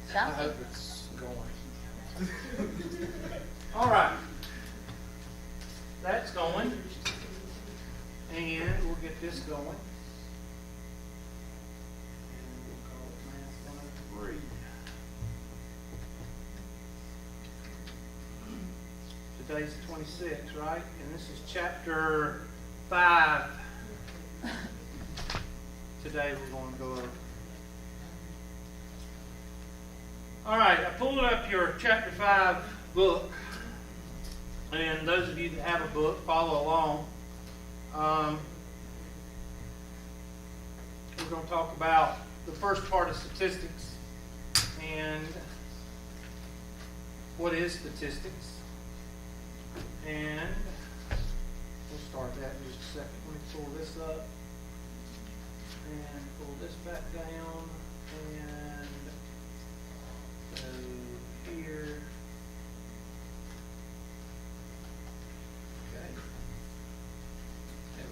I Something. hope it's going. All right. That's going. And we'll get this going. And we'll call it Math 103. Today's the 26th, right? And this is chapter 5. Today we're going to go over. All right, I pulled up your chapter 5 book. And those of you that have a book, follow along. We're going to talk about the first part of statistics and what is statistics. And we'll start that in just a second. Let me pull this up and pull this back down and go here. Okay. There we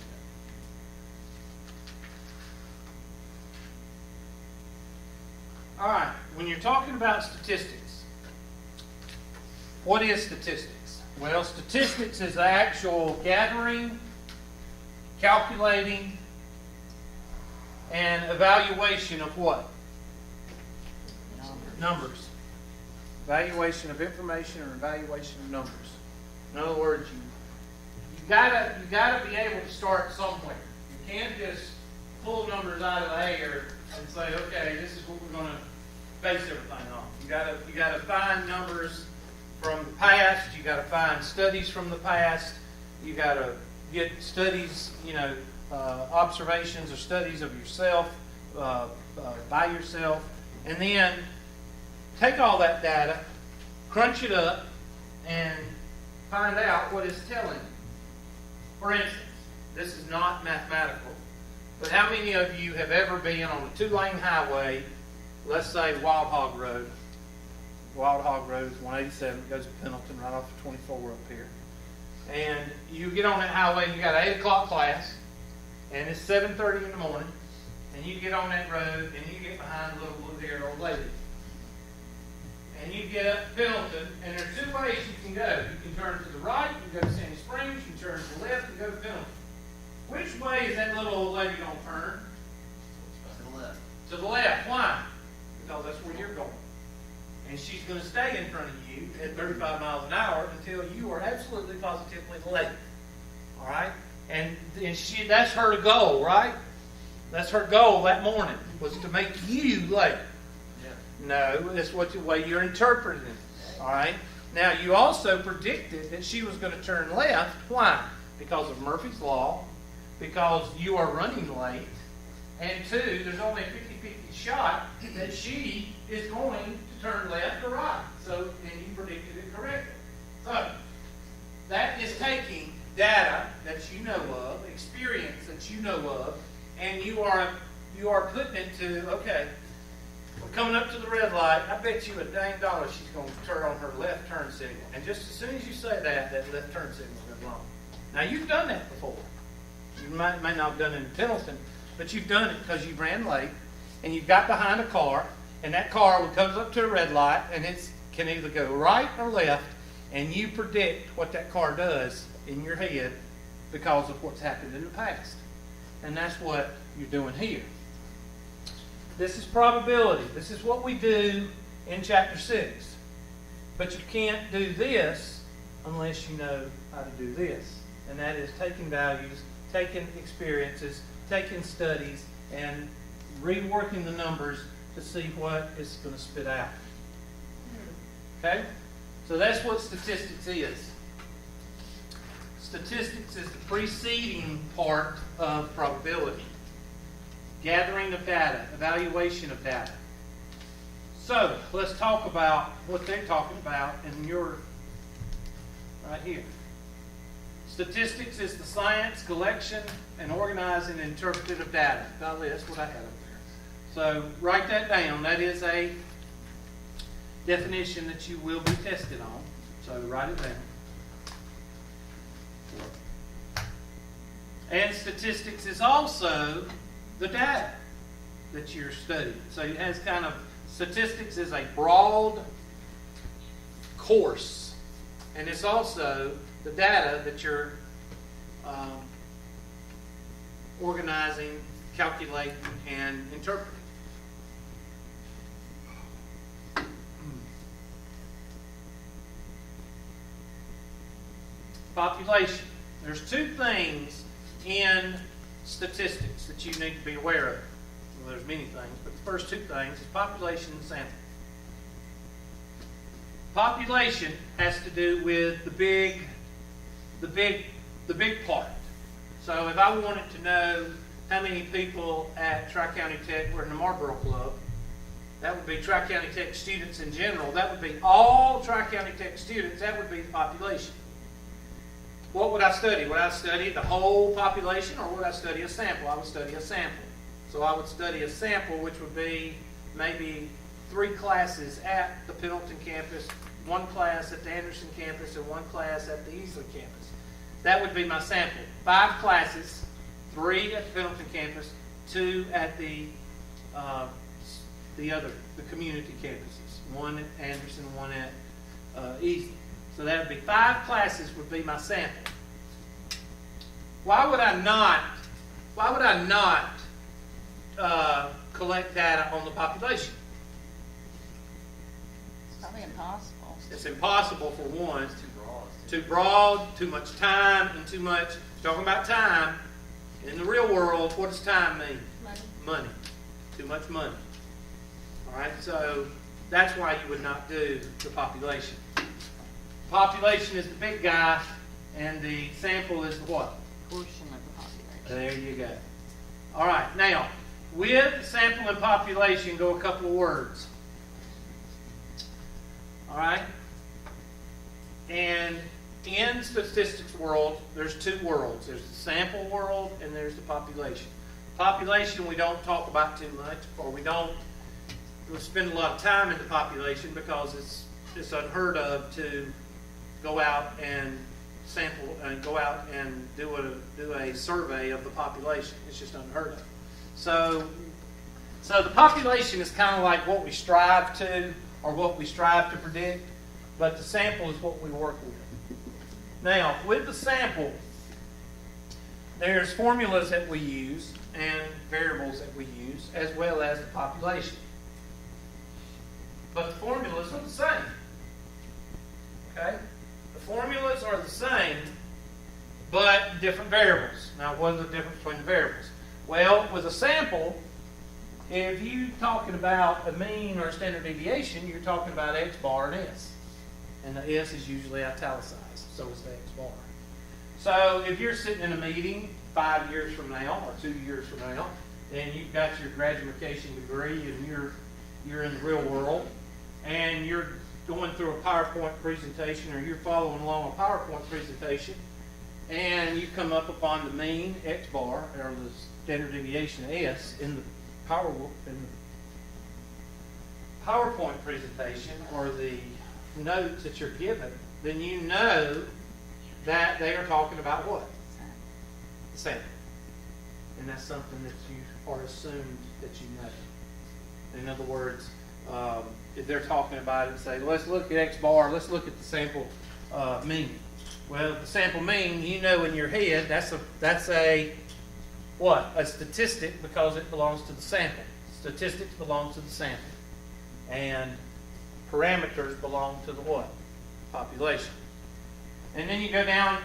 go. All right. When you're talking about statistics, what is statistics? Well, statistics is the actual gathering, calculating, and evaluation of what? Numbers. Evaluation of information or evaluation of numbers. In other words, you gotta be able to start somewhere. You can't just pull numbers out of the air and say, okay, this is what we're going to base everything on. You gotta find numbers from the past. You got to find studies from the past. You got to get studies, observations or studies of yourself by yourself, and then take all that data, crunch it up, and find out what it's telling you. For instance, this is not mathematical, but how many of you have ever been on a 2-lane highway, let's say Wild Hog Road? Wild Hog Road is 187. It goes to Pendleton right off of 24 up here. And you get on that highway and you got an 8 o'clock class, and it's 7:30 in the morning, and you get on that road and you get behind a little blue-haired old lady. And you get up to Pendleton, and there's 2 ways you can go. You can turn to the right, you go to Sandy Springs, you can turn to the left, and go to Pendleton. Which way is that little old lady going to turn? To the left. To the left. Why? Because that's where you're going. And she's going to stay in front of you at 35 miles an hour until you are absolutely positively late. All right? And that's her goal, right? That's her goal that morning, was to make you late. Yeah. No, that's the way you're interpreting it. All right? Now, you also predicted that she was going to turn left. Why? Because of Murphy's Law, because you are running late, and 2, there's only a 50-50 shot that she is going to turn left or right. So, and you predicted it correctly. So, that is taking data that you know of, experience that you know of, and you are putting it to, okay, we're coming up to the red light. I bet you a dang dollar she's going to turn on her left turn signal. And just as soon as you say that left turn signal is wrong. Now, you've done that before. You may not have done it in Pendleton, but you've done it because you ran late, and you got behind a car, and that car comes up to a red light, and it can either go right or left, and you predict what that car does in your head because of what's happened in the past. And that's what you're doing here. This is probability. This is what we do in chapter 6. But you can't do this unless you know how to do this. And that is taking values, taking experiences, taking studies, and reworking the numbers to see what it's going to spit out. Okay? So that's what statistics is. Statistics is the preceding part of probability. Gathering of data, evaluation of data. So, let's talk about what they're talking about in your, right here. Statistics is the science, collection, and organizing and interpreting of data. Golly, that's what I had up there. So, write that down. That is a definition that you will be tested on. So, write it down. And statistics is also the data that you're studying. So it has kind of Statistics is a broad course, and it's also the data that you're organizing, calculating, and interpreting. Population. There's two things in statistics that you need to be aware of. Well, there's many things, but the first two things is population and sample. Population has to do with the big part. So if I wanted to know how many people at Tri-County Tech were in the Marlboro Club, that would be Tri-County Tech students in general. That would be all Tri-County Tech students. That would be the population. What would I study? Would I study the whole population, or would I study a sample? I would study a sample. So I would study a sample, which would be maybe 3 classes at the Pendleton campus, 1 class at the Anderson campus, and 1 class at the Easley campus. That would be my sample. 5 classes, 3 at the Pendleton campus, 2 at the community campuses. 1 at Anderson, 1 at Easley. So that would be 5 classes would be my sample. Why would I not collect data on the population? It's probably impossible. It's impossible for one. It's too broad. Too broad, too much time, and too much. Talking about time, in the real world, what does time mean? Money. Money. Too much money. All right, so that's why you would not do the population. Population is the big guy, and the sample is the what? Portion of the population. There you go. All right, now, with sample and population go a couple of words. All right? And in statistics world, there's 2 worlds. There's the sample world and there's the population. Population we don't talk about too much, or we spend a lot of time in the population because it's unheard of to go out and sample and go out and do a survey of the population. It's just unheard of. So the population is kind of like what we strive to, or what we strive to predict, but the sample is what we work with. Now, with the sample, there's formulas that we use and variables that we use, as well as the population. But the formulas are the same. Okay? The formulas are the same, but different variables. Now, what is the difference between the variables? Well, with a sample, if you're talking about a mean or a standard deviation, you're talking about X bar and S. And the S is usually italicized, so is the X bar. So if you're sitting in a meeting 5 years from now or 2 years from now, and you've got your graduation degree and you're in the real world, and you're going through a PowerPoint presentation, or you're following along a PowerPoint presentation, and you come up upon the mean X bar or the standard deviation S in the PowerPoint presentation or the notes that you're given, then you know that they are talking about what? The sample. And that's something that you are assumed that you know. In other words, if they're talking about it and say, let's look at X bar, let's look at the sample mean. Well, the sample mean, you know in your head, that's a what? A statistic, because it belongs to the sample. Statistics belong to the sample. And parameters belong to the what? Population. And then you go down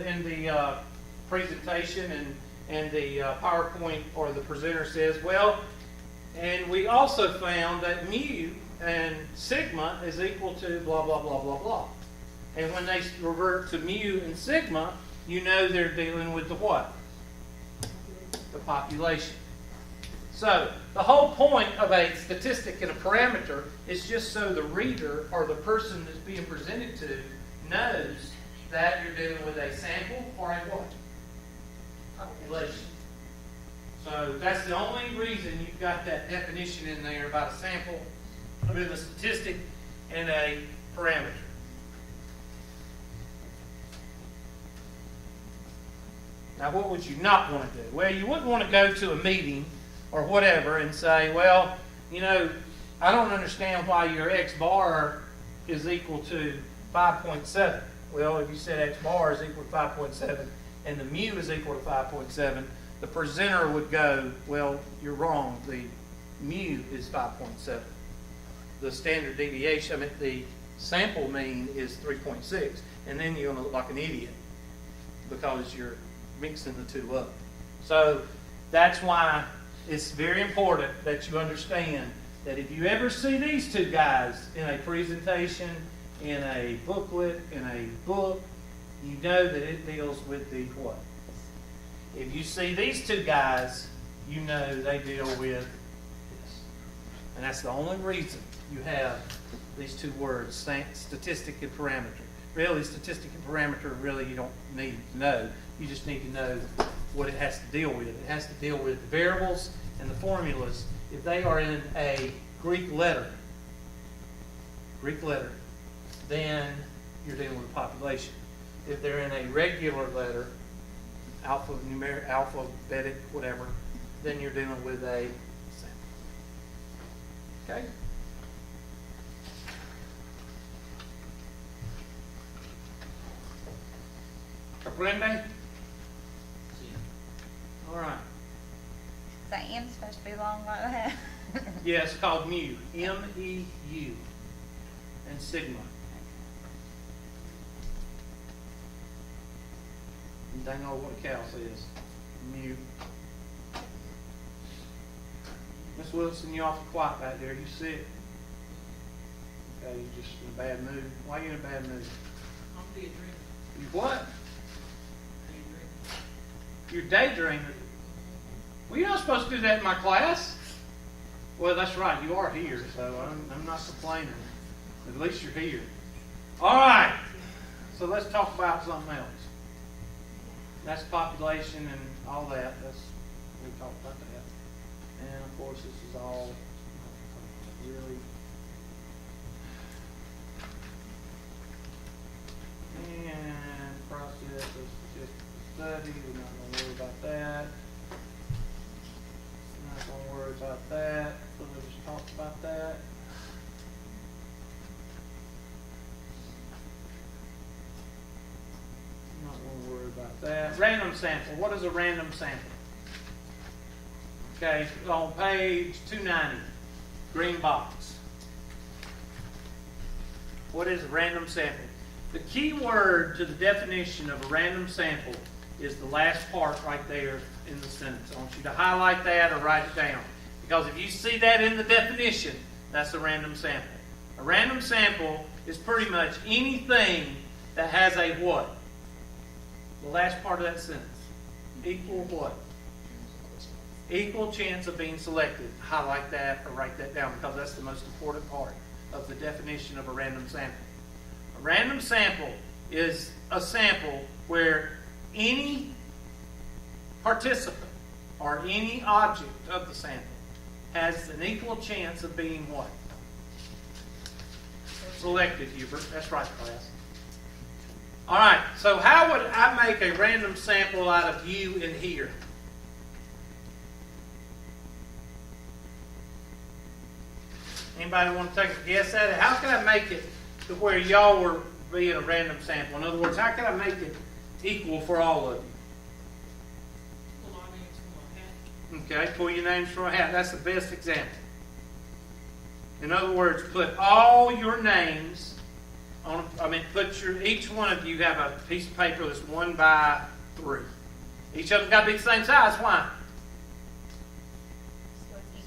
in the presentation and the PowerPoint or the presenter says, well, and we also found that mu and sigma is equal to blah, blah, blah, blah, blah. And when they revert to mu and sigma, you know they're dealing with the what? The population. So the whole point of a statistic and a parameter is just so the reader or the person that's being presented to knows that you're dealing with a sample or a what? Population. So that's the only reason you've got that definition in there about a sample, with a statistic and a parameter. Now, what would you not want to do? Well, you wouldn't want to go to a meeting or whatever and say, well, you know, I don't understand why your X bar is equal to 5.7. Well, if you said X bar is equal to 5.7 and the mu is equal to 5.7, the presenter would go, well, you're wrong. The mu is 5.7. The standard deviation, the sample mean is 3.6. And then you're going to look like an idiot because you're mixing the two up. So that's why it's very important that you understand that if you ever see these two guys in a presentation, in a booklet, in a book, you know that it deals with the what? If you see these two guys, you know they deal with this. And that's the only reason you have these two words, statistic and parameter. Really, statistic and parameter, really you don't need to know. You just need to know what it has to deal with. It has to deal with the variables and the formulas. If they are in a Greek letter, then you're dealing with a population. If they're in a regular letter, alphabetic, whatever, then you're dealing with a sample. Okay? Comprende? All right. Is that M supposed to be long like that? Yeah, it's called mu. M-E-U. And sigma. And they know what a cow says. Mu. Miss Wilson, you awful quiet back there. You sick? Okay, you just in a bad mood. Why are you in a bad mood? I'm daydreaming. You what? Daydreaming. You're daydreaming. Well, you're not supposed to do that in my class. Well, that's right. You are here, so I'm not complaining. At least you're here. All right. So let's talk about something else. That's population and all that. We talked about that. And of course, this is all really. And process of statistical study. We're not going to worry about that. Not going to worry about that. So we'll just talk about that. Not going to worry about that. Random sample. What is a random sample? Okay, on page 290, green box. What is a random sample? The key word to the definition of a random sample is the last part right there in the sentence. I want you to highlight that or write it down. Because if you see that in the definition, that's a random sample. A random sample is pretty much anything that has a what? The last part of that sentence. Equal what? Equal chance of being selected. Highlight that or write that down because that's the most important part of the definition of a random sample. A random sample is a sample where any participant or any object of the sample has an equal chance of being what? Selected, Hubert. That's right, class. All right, so how would I make a random sample out of you in here? Anybody want to take a guess at it? How can I make it to where y'all were being a random sample? In other words, how can I make it equal for all of you? Pull our names from a hat. Okay, pull your names from a hat. That's the best example. In other words, put all your names on, each one of you have a piece of paper that's 1 by 3. Each of them got to be the same size. Why?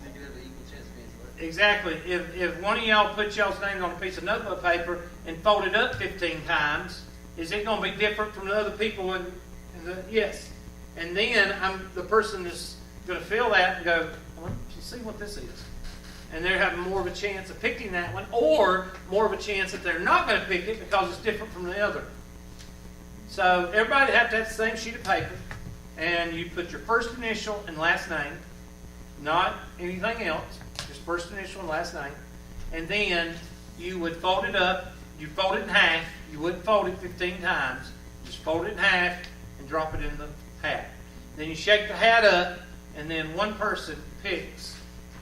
Make it have an equal chance of being selected. Exactly. If one of y'all put y'all's name on a piece of notebook paper and fold it up 15 times, is it going to be different from the other people? Yes. And then the person is going to feel that and go, well, let's see what this is. And they're having more of a chance of picking that one, or more of a chance that they're not going to pick it because it's different from the other. So everybody have to have the same sheet of paper, and you put your first initial and last name, not anything else, just first initial and last name, and then you would fold it up. You fold it in half. You wouldn't fold it 15 times. Just fold it in half and drop it in the hat. Then you shake the hat up, and then one person picks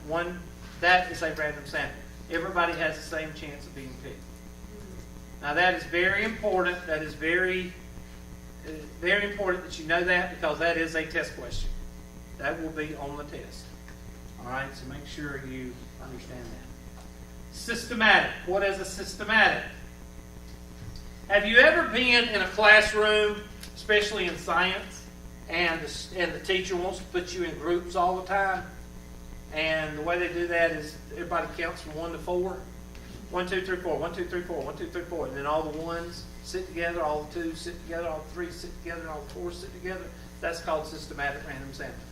one that is a random sample. Everybody has the same chance of being picked. Now that is very important. That is very important that you know that, because that is a test question. That will be on the test. All right, so make sure you understand that. Systematic. What is a systematic? Have you ever been in a classroom, especially in science, and the teacher wants to put you in groups all the time? And the way they do that is everybody counts from 1 to 4. 1, 2, 3, 4. 1, 2, 3, 4. 1, 2, 3, 4. And then all the ones sit together, all the twos sit together, all the threes sit together, and all the fours sit together. That's called systematic random sampling.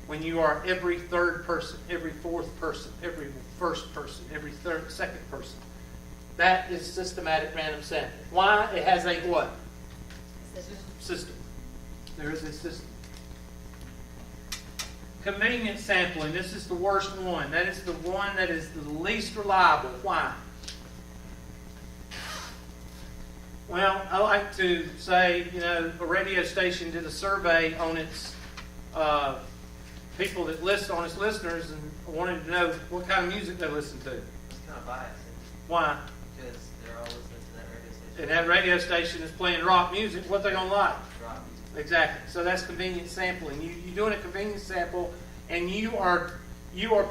When you are every third person, every fourth person, every first person, every second person. That is systematic random sampling. Why? It has a what? System. There is a system. Convenient sampling. This is the worst one. That is the one that is the least reliable. Why? Well, I like to say, a radio station did a survey on its people that list on its listeners, and wanted to know what kind of music they listen to. It's kind of biased. Why? Because they're all listening to that radio station. And that radio station is playing rock music. What they gonna like? Rock music. Exactly. So that's convenient sampling. You're doing a convenient sample, and you are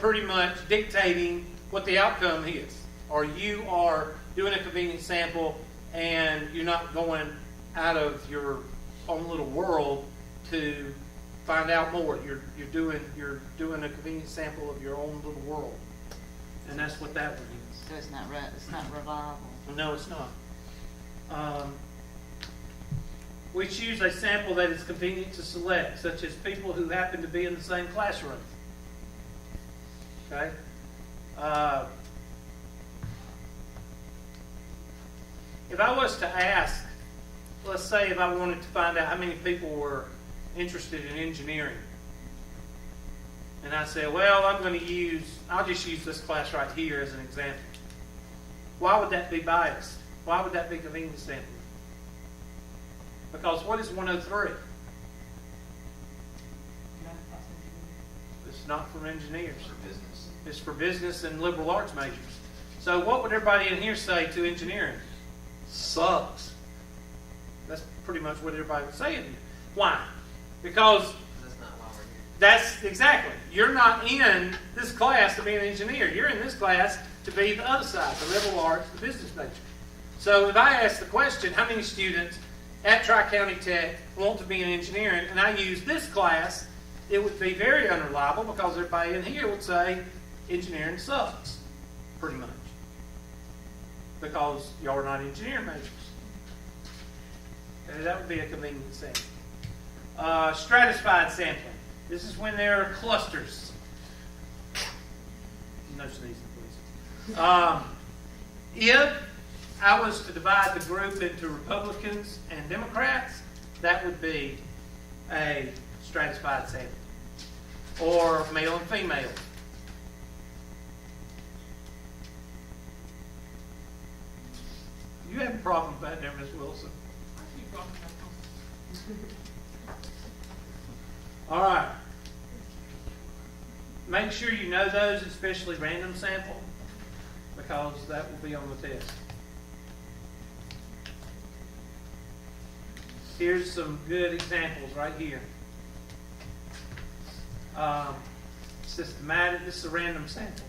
pretty much dictating what the outcome is. Or you are doing a convenient sample, and you're not going out of your own little world to find out more. You're doing a convenient sample of your own little world, and that's what that one is. So it's not reliable. No, it's not. We choose a sample that is convenient to select, such as people who happen to be in the same classroom. Okay? If I was to ask, let's say if I wanted to find out how many people were interested in engineering, and I say, well, I'll just use this class right here as an example. Why would that be biased? Why would that be convenient sampling? Because what is 103? It's not for engineers. It's for business and liberal arts majors. So what would everybody in here say to engineering? Sucks. That's pretty much what everybody would say in here. Why? Because That's not why we're here. that's exactly. You're not in this class to be an engineer. You're in this class to be the other side, the liberal arts, the business major. So if I ask the question, how many students at Tri-County Tech want to be in engineering, and I use this class, it would be very unreliable, because everybody in here would say engineering sucks, pretty much. Because y'all are not engineering majors. Okay, that would be a convenient sample. Stratified sampling. This is when there are clusters. No sneezing, please. If I was to divide the group into Republicans and Democrats, that would be a stratified sample. Or male and female. You have a problem with that there, Ms. Wilson? I keep rocking my All right. Make sure you know those, especially random sample, because that will be on the test. Here's some good examples right here. Systematic, this is a random sample.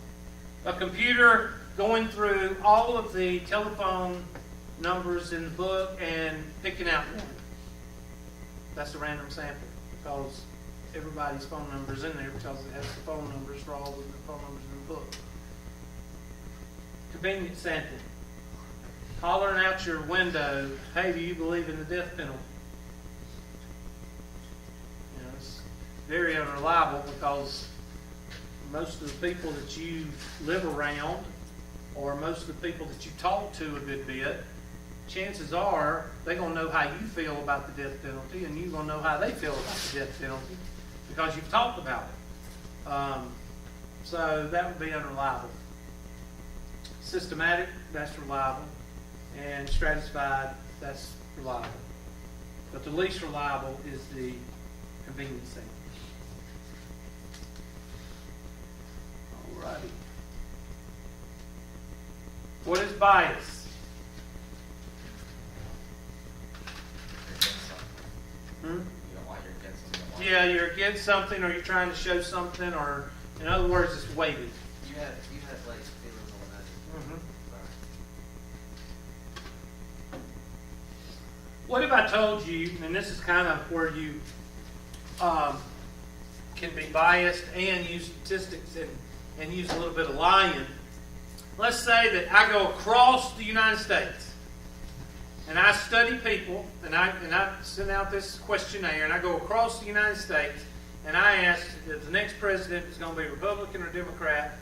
A computer going through all of the telephone numbers in the book and picking out one. That's a random sample, because everybody's phone number is in there, because it has the phone numbers for all of the phone numbers in the book. Convenient sampling. Hollering out your window, hey, do you believe in the death penalty? It's very unreliable, because most of the people that you live around, or most of the people that you talk to a good bit, chances are they're going to know how you feel about the death penalty, and you're going to know how they feel about the death penalty, because you've talked about it. So that would be unreliable. Systematic, that's reliable. And stratified, that's reliable. But the least reliable is the convenient sample. All righty. What is bias? You don't like your kids, you don't like Yeah, you're against something, or you're trying to show something, or in other words, it's weighted. You had like feelings on that. Mhm. Sorry. What if I told you, and this is kind of where you can be biased and use statistics and use a little bit of lying. Let's say that I go across the United States and I study people and I send out this questionnaire and I go across the United States and I ask if the next president is going to be Republican or Democrat,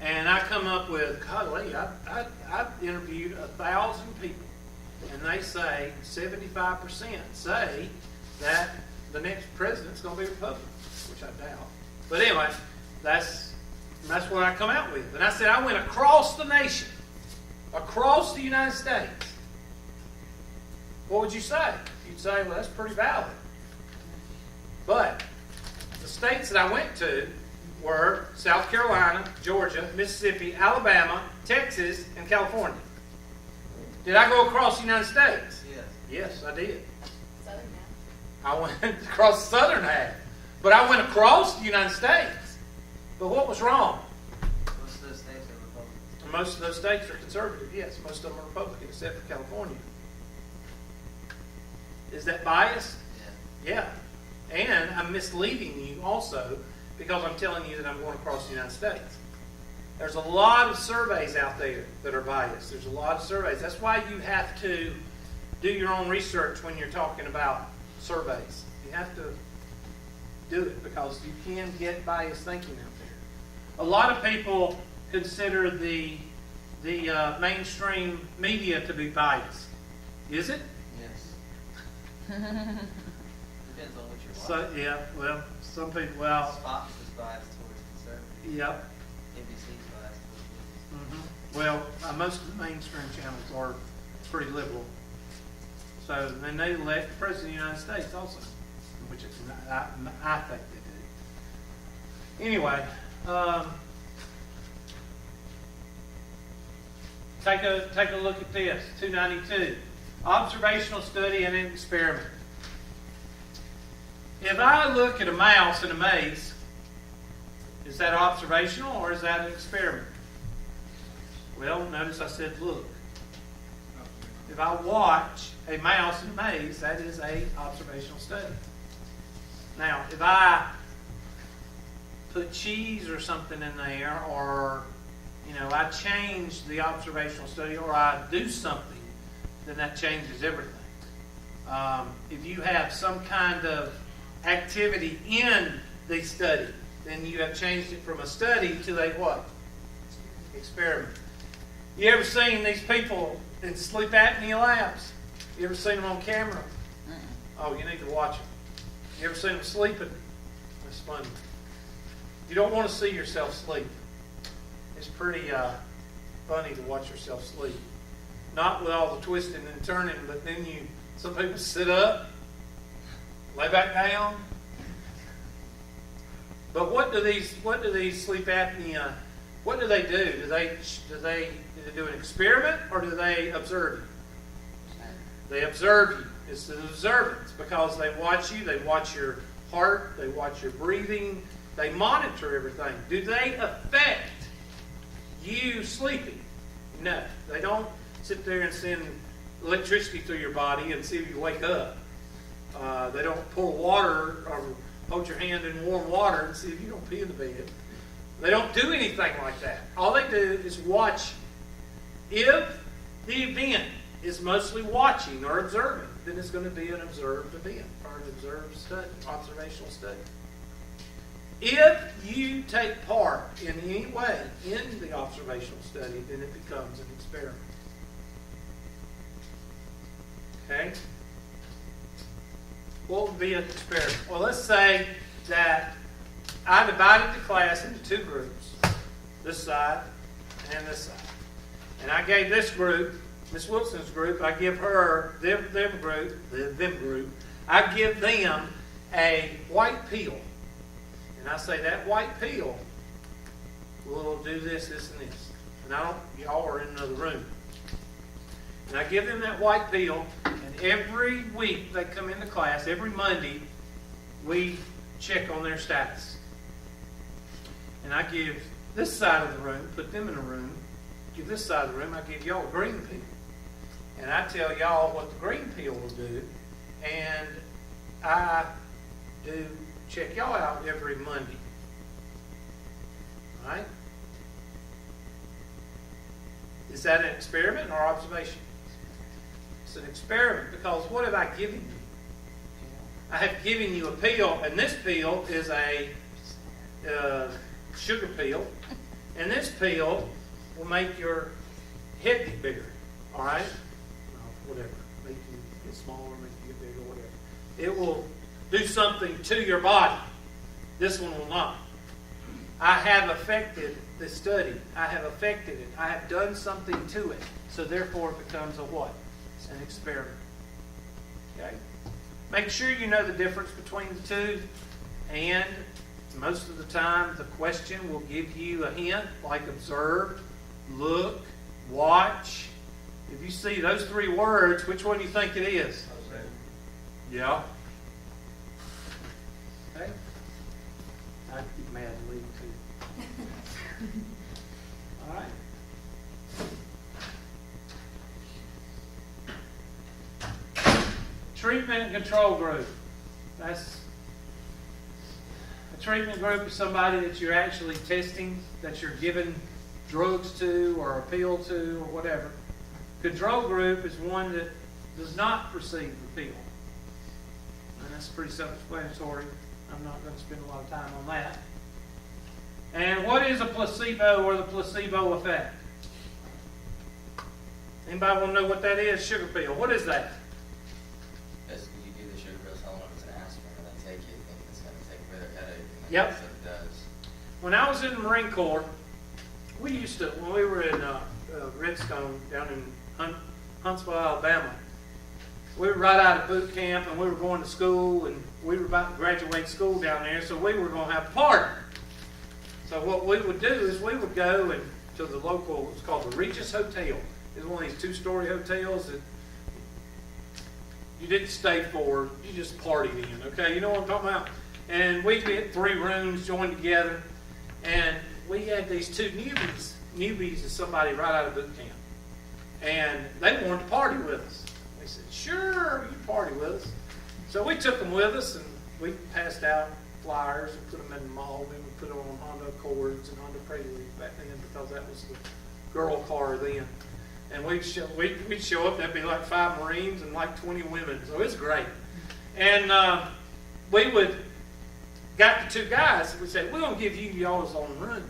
and I come up with, golly, I've interviewed 1,000 people. And they say 75% say that the next president's going to be Republican, which I doubt. But anyway, that's what I come out with. And I said I went across the nation, across the United States. What would you say? You'd say, well, that's pretty valid. But the states that I went to were South Carolina, Georgia, Mississippi, Alabama, Texas, and California. Did I go across the United States? Yes. Yes, I did. Southern I went across the southern half. But I went across the United States. But what was wrong? Most of those states are Republicans. Most of those states are conservative, yes. Most of them are Republican, except for California. Is that biased? Yeah. Yeah. And I'm misleading you also because I'm telling you that I'm going across the United States. There's a lot of surveys out there that are biased. There's a lot of surveys. That's why you have to do your own research when you're talking about surveys. You have to do it because you can get biased thinking out there. A lot of people consider the mainstream media to be biased. Is it? Yes. Depends on what you're So watching. yeah, well, some people, well, Fox is biased towards conservative. yep. NBC's biased towards liberal. Well, most of the mainstream channels are pretty liberal. So, and they elect the President of the United States also, which is, I think they do. Anyway, take a look at this, 292. Observational study and an experiment. If I look at a mouse in a maze, is that observational or is that an experiment? Well, notice I said look. If I watch a mouse in a maze, that is an observational study. Now, if I put cheese or something in there, or I change the observational study, or I do something, then that changes everything. If you have some kind of activity in the study, then you have changed it from a study to a what? Experiment. You ever seen these people in sleep apnea labs? You ever seen them on camera? Oh, you need to watch them. You ever seen them sleeping? That's funny. You don't want to see yourself sleep. It's pretty funny to watch yourself sleep. Not with all the twisting and turning, but then some people sit up, lay back down. But what do these sleep apnea? What do they do? Do they do an experiment or do they observe you? They observe you. It's an observance because they watch you. They watch your heart. They watch your breathing. They monitor everything. Do they affect you sleeping? No, they don't sit there and send electricity through your body and see if you wake up. They don't pour water or hold your hand in warm water and see if you don't pee in the bed. They don't do anything like that. All they do is watch. If the event is mostly watching or observing, then it's going to be an observed event or an observed study, observational study. If you take part in any way in the observational study, then it becomes an experiment. Okay? What would be an experiment? Well, let's say that I divided the class into two groups, this side and this side. And I gave this group, Miss Wilson's group, I give her, them group, I give them a white pill. And I say that white pill we'll do this, this, and this. And y'all are in another room. And I give them that white pill, and every week they come into class, every Monday, we check on their status. And I give this side of the room, put them in a room, give this side of the room, I give y'all a green pill. And I tell y'all what the green pill will do, and I do check y'all out every Monday. All right? Is that an experiment or observation? It's an experiment, because what have I given you? I have given you a pill, and this pill is a sugar pill, and this pill will make your head get bigger. All right? Well, whatever. Make you get smaller, make you get bigger, whatever. It will do something to your body. This one will not. I have affected the study. I have affected it. I have done something to it. So therefore it becomes a what? An experiment. Okay? Make sure you know the difference between the two. And most of the time the question will give you a hint, like observe, look, watch. If you see those three words, which one do you think it is? Yeah. Okay? I'd be mad to leave too. All right. Treatment and control group. That's a treatment group is somebody that you're actually testing, that you're giving drugs to or a pill to or whatever. Control group is one that does not receive the pill. And that's pretty self-explanatory. I'm not going to spend a lot of time on that. And what is a placebo or the placebo effect? Anybody want to know what that is? Sugar pill. What is that? Basically, you do the sugar pill, tell them if it's an aspirin, and they take it, think it's going to take away their headache. And Yep. that's what it does. When I was in the Marine Corps, we used to, when we were in Redstone down in Huntsville, Alabama, we were right out of boot camp and we were going to school and we were about to graduate school down there, so we were going to have a party. So what we would do is we would go and to the local, it's called the Regis Hotel. It's one of these two-story hotels that you didn't stay for, you just partied in, okay? You know what I'm talking about? And we get 3 rooms joined together, and we had these 2 newbies. Newbies is somebody right out of boot camp. And they wanted to party with us. We said, sure, you can party with us. So we took them with us, and we passed out flyers and put them in the mall. We would put them on Honda Accords and Honda Prelude back then, because that was the girl car then. And we'd show up, there'd be like 5 Marines and like 20 women. So it's great. And we would, got the 2 guys, and we said, we're going to give you y'all's own room.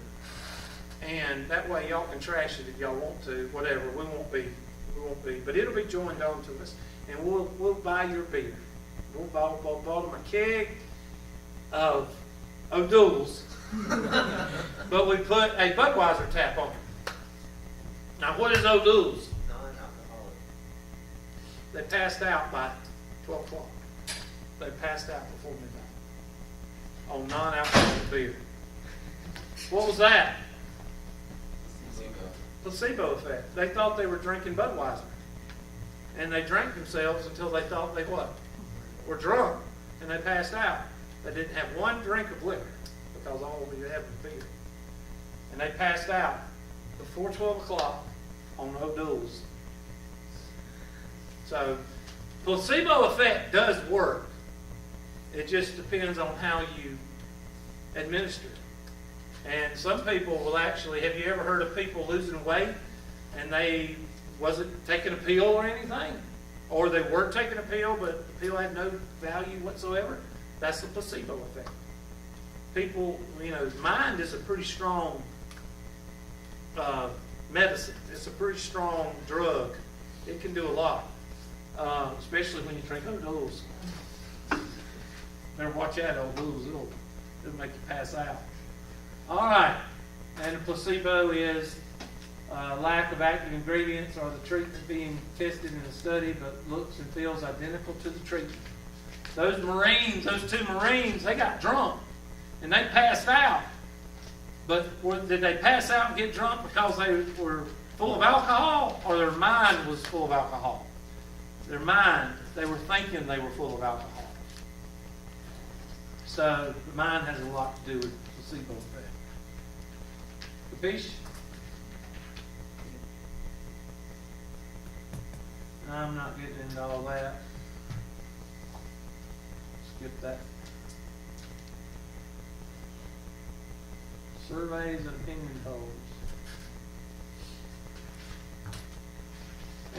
And that way y'all can trash it if y'all want to, whatever. We won't be. But it'll be joined on to us. And we'll buy your beer. We'll buy them a keg of O'Doul's. But we put a Budweiser tap on it. Now, what is O'Doul's? Non-alcoholic. They passed out by 12 o'clock. They passed out before midnight on non-alcoholic beer. What was that? Placebo effect. They thought they were drinking Budweiser. And they drank themselves until they thought they what? Were drunk. And they passed out. They didn't have one drink of liquor, because all we had was beer. And they passed out before 12 o'clock on O'Doul's. So, placebo effect does work. It just depends on how you administer it. And some people will actually, have you ever heard of people losing weight and they wasn't taking a pill or anything? Or they were taking a pill, but the pill had no value whatsoever? That's the placebo effect. People, mind is a pretty strong medicine. It's a pretty strong drug. It can do a lot, especially when you drink O'Doul's. Better watch out, O'Doul's. It'll make you pass out. All right. And the placebo is lack of active ingredients or the treatment being tested in a study but looks and feels identical to the treatment. Those 2 Marines, they got drunk and they passed out. But did they pass out and get drunk because they were full of alcohol, or their mind was full of alcohol? Their mind, they were thinking they were full of alcohol. So the mind has a lot to do with placebo effect. Capiche? I'm not getting into all that. Skip that. Surveys and opinion polls.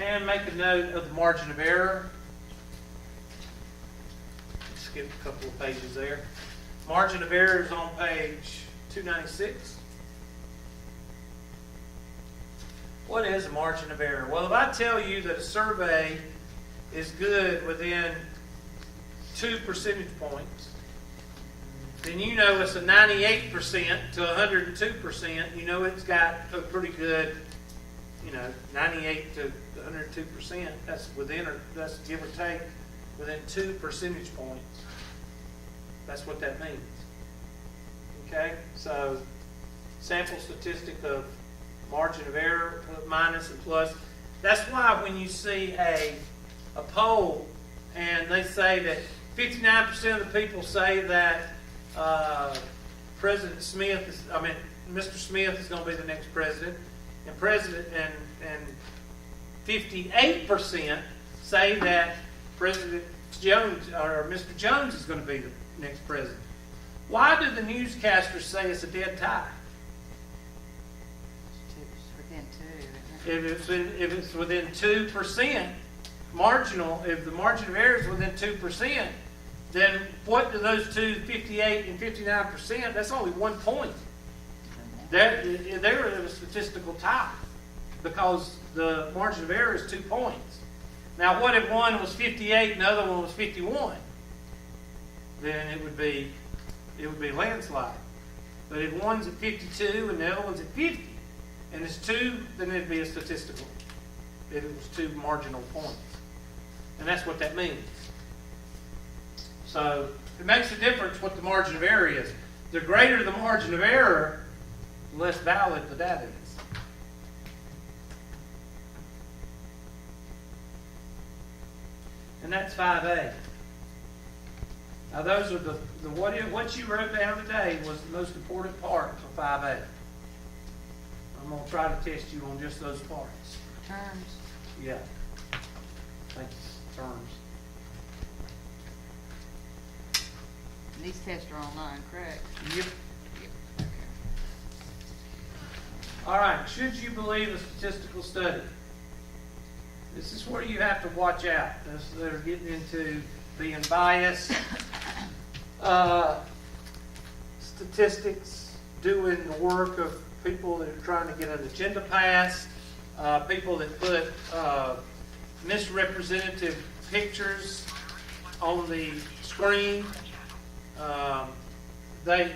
And make a note of the margin of error. Skip a couple of pages there. Margin of error is on page 296. What is a margin of error? Well, if I tell you that a survey is good within 2 percentage points, then you know it's a 98% to 102%. You know it's got a pretty good, 98 to 102%. That's that's give or take within 2 percentage points. That's what that means. Okay? So, sample statistic of margin of error, minus and plus. That's why when you see a poll and they say that 59% of the people say that Mr. Smith is going to be the next president, and 58% say that President Jones or Mr. Jones is going to be the next president. Why do the newscasters say it's a dead tie? It's within 2, isn't it? If it's within 2% marginal, if the margin of error is within 2%, then what do those two, 58 and 59%, that's only 1 point. They're a statistical tie because the margin of error is 2 points. Now, what if one was 58 and the other one was 51? Then it would be landslide. But if one's at 52 and the other one's at 50, and it's 2, then it'd be a statistical. If it was 2 marginal points. And that's what that means. So it makes a difference what the margin of error is. The greater the margin of error, the less valid the data is. And that's 5A. Now those are the what you wrote down today was the most important part of 5A. I'm going to try to test you on just those parts. Terms. Yeah. Thank you. Terms. These tests are online, correct? Yep. Okay. All right. Should you believe a statistical study? This is where you have to watch out. They're getting into being biased, statistics, doing the work of people that are trying to get an agenda passed, people that put misrepresentative pictures on the screen. They